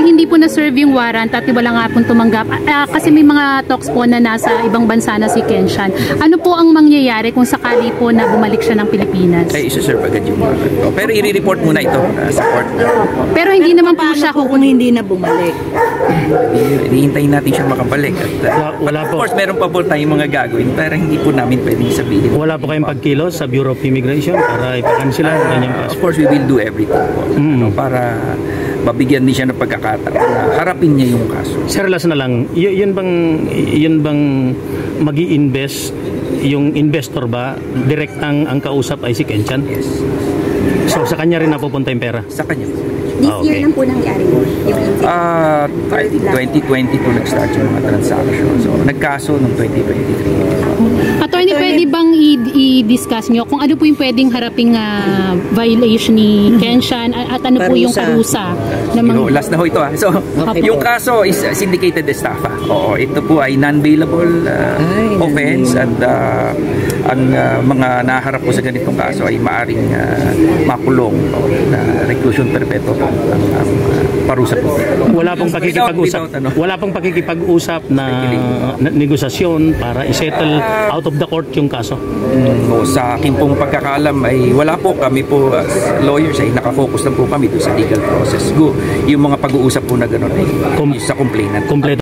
dahil hindi po na-serve yung warrant at wala nga pong tumanggap, kasi may mga talks po na nasa ibang bansa na si Kenshan, ano po ang mangyayari kung sakali po na bumalik siya ng Pilipinas? Ay, isa-serve agad yung warrant. Pero i-report muna ito sa court. Pero hindi naman po siya kung hindi na bumalik. Hihintayin natin siya makabalik. At, wala of po. course, meron pa po tayong mga gagawin, pero hindi po namin pwedeng sabihin. Wala po kayong pagkilos sa Bureau of Immigration para ipakansila ang kanyang passport? Of course, we will do everything po. Para mabigyan din siya ng pagkakataon na harapin niya yung kaso. Sir, last na lang, yun bang mag-i-invest, yung investor ba, direct ang kausap ay si Kenshan? Yes. So sa kanya rin napupunta yung pera? Sa kanya. This year lang po nangyari yung I think 2022 nag-start yung mga transaction. So, nagkaso noong 2023. Attorney, pwede bang i-discuss nyo kung ano po yung pwedeng haraping violation ni Kenshan at ano po yung parusa? Last na ho ito. So, yung kaso is syndicated estafa. Oo, ito po ay non-bailable offense at ang mga naharap po sa ganitong kaso ay maaring makulong na reclusion perpetuo po ang parusa po. Wala pong pakikipag-usap. Wala pong pakikipag-usap na negosasyon para i-settle out of the court yung kaso. Sa akin pong pagkakaalam ay wala po, kami po as lawyers ay nakafocus lang po kami doon sa legal process. Yung mga pag-uusap po na gano'n ay sa complainant.